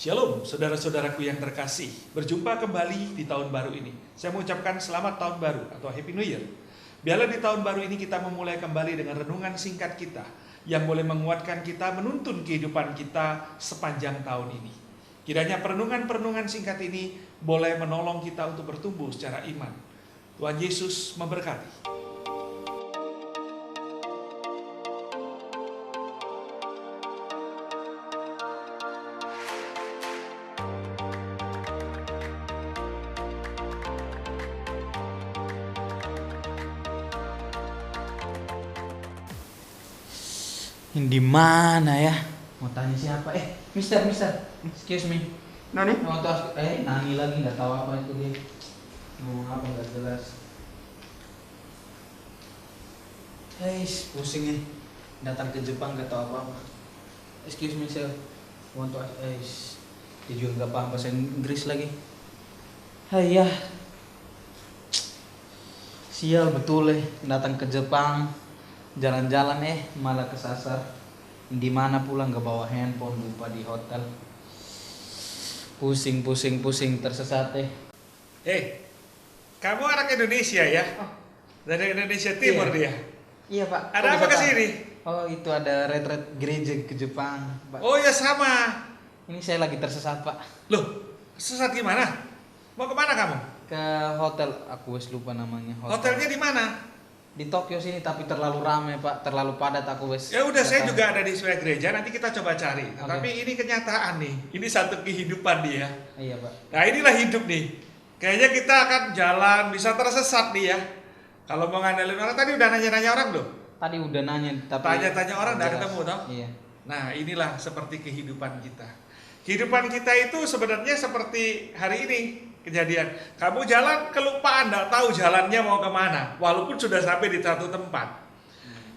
Shalom, saudara-saudaraku yang terkasih. Berjumpa kembali di tahun baru ini. Saya mengucapkan selamat tahun baru atau Happy New Year. Biarlah di tahun baru ini kita memulai kembali dengan renungan singkat kita yang boleh menguatkan kita menuntun kehidupan kita sepanjang tahun ini. Kiranya perenungan-perenungan singkat ini boleh menolong kita untuk bertumbuh secara iman. Tuhan Yesus memberkati. Di mana ya? Mau tanya siapa? Mister, excuse me. Nani? Mau tahu? Nani lagi nggak tahu apa itu dia. Ngomong apa nggak jelas. Pusing nih. Datang ke Jepang nggak tahu apa-apa. Excuse me sir. Mau tahu? Dia juga nggak paham bahasa Inggris lagi. Ya. Sial betul datang ke Jepang. Jalan-jalan malah kesasar. Di mana pula nggak bawa handphone, lupa di hotel. Pusing tersesat Kamu anak Indonesia ya? Dari Indonesia Timur dia. Iya pak. Ada apa ke sini? Oh itu ada retret gereja ke Jepang pak. Oh ya sama. Ini saya lagi tersesat pak. Loh, sesat gimana? Mau kemana kamu? Ke hotel, aku wes lupa namanya. Hotelnya di mana? Di Tokyo sini, tapi terlalu ramai pak, terlalu padat aku wes. Ya udah, saya juga ada di sebuah gereja, nanti kita coba cari. Okay. Tapi ini kenyataan nih, ini satu kehidupan dia. Iya pak. Nah inilah hidup nih. Kayaknya kita akan jalan bisa tersesat nih ya. Kalau mau ngandelin orang, tadi udah nanya-nanya orang belum? Tadi udah nanya, tapi tanya-tanya orang udah ketemu toh? Iya. Nah inilah seperti kehidupan kita. Kehidupan kita itu sebenarnya seperti hari ini kejadian. Kamu jalan kelupaan, nggak tahu jalannya mau kemana, walaupun sudah sampai di satu tempat.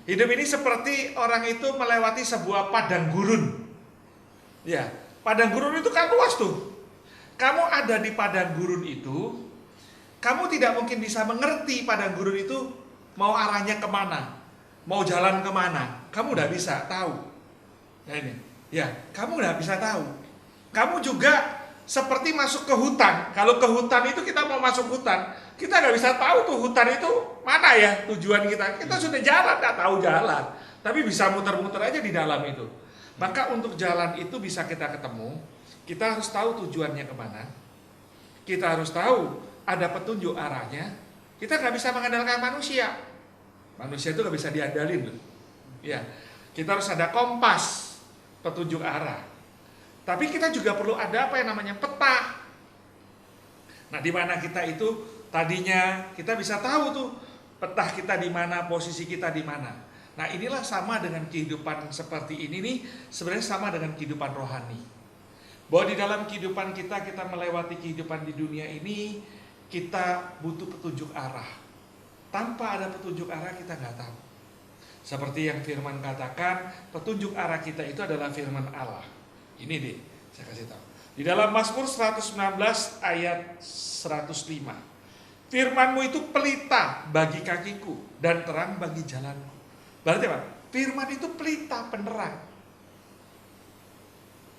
Hidup ini seperti orang itu melewati sebuah padang gurun. Ya, padang gurun itu kan luas tuh. Kamu ada di padang gurun itu, kamu tidak mungkin bisa mengerti padang gurun itu mau arahnya kemana, mau jalan kemana. Kamu udah bisa tahu. Ya ini, ya kamu udah bisa tahu. Kamu juga seperti masuk ke hutan. Kalau ke hutan itu kita mau masuk hutan, kita nggak bisa tahu tuh hutan itu mana ya tujuan kita. Kita sudah jalan, nggak tahu jalan, tapi bisa muter-muter aja di dalam itu. Maka untuk jalan itu bisa kita ketemu, kita harus tahu tujuannya kemana. Kita harus tahu ada petunjuk arahnya. Kita nggak bisa mengandalkan manusia. Manusia itu nggak bisa diandalin loh. Ya, kita harus ada kompas, petunjuk arah. Tapi kita juga perlu ada apa yang namanya peta. Nah, di mana kita itu tadinya kita bisa tahu tuh peta kita di mana, posisi kita di mana. Nah, inilah sama dengan kehidupan seperti ini nih, sebenarnya sama dengan kehidupan rohani. Bahwa di dalam kehidupan kita melewati kehidupan di dunia ini, kita butuh petunjuk arah. Tanpa ada petunjuk arah kita nggak tahu. Seperti yang firman katakan, petunjuk arah kita itu adalah firman Allah. Ini deh, saya kasih tahu. Di dalam Mazmur 119 ayat 105. Firman-Mu itu pelita bagi kakiku dan terang bagi jalanku. Berarti apa? Firman itu pelita, penerang.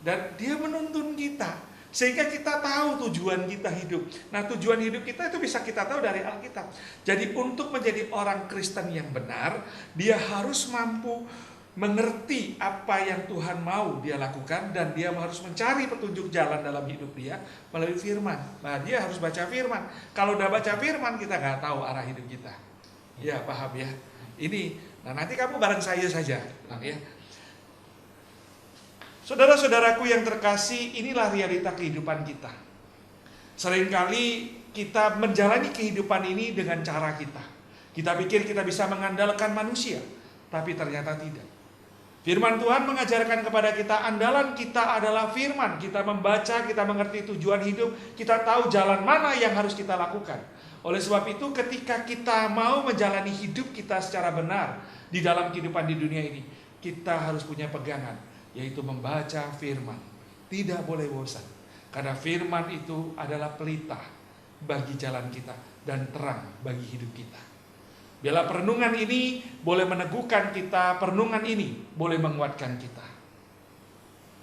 Dan dia menuntun kita sehingga kita tahu tujuan kita hidup. Nah, tujuan hidup kita itu bisa kita tahu dari Alkitab. Jadi untuk menjadi orang Kristen yang benar, dia harus mampu mengerti apa yang Tuhan mau dia lakukan, dan dia harus mencari petunjuk jalan dalam hidup dia melalui firman. Nah, dia harus baca firman. Kalau udah baca firman, kita nggak tahu arah hidup kita. Ya, paham ya? Ini, nah nanti kamu bareng saya saja, ya. Saudara-saudaraku yang terkasih, inilah realita kehidupan kita. Seringkali kita menjalani kehidupan ini dengan cara kita. Kita pikir kita bisa mengandalkan manusia, tapi ternyata tidak. Firman Tuhan mengajarkan kepada kita, andalan kita adalah firman. Kita membaca, kita mengerti tujuan hidup, kita tahu jalan mana yang harus kita lakukan. Oleh sebab itu, ketika kita mau menjalani hidup kita secara benar di dalam kehidupan di dunia ini, kita harus punya pegangan, yaitu membaca firman. Tidak boleh bosan, karena firman itu adalah pelita bagi jalan kita dan terang bagi hidup kita. Biarlah perenungan ini boleh meneguhkan kita, perenungan ini boleh menguatkan kita.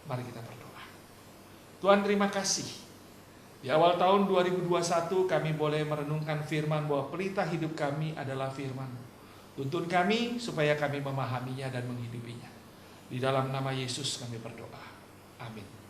Mari kita berdoa. Tuhan terima kasih. Di awal tahun 2021 kami boleh merenungkan firman bahwa pelita hidup kami adalah firman-Mu. Tuntun kami supaya kami memahaminya dan menghidupinya. Di dalam nama Yesus kami berdoa. Amin.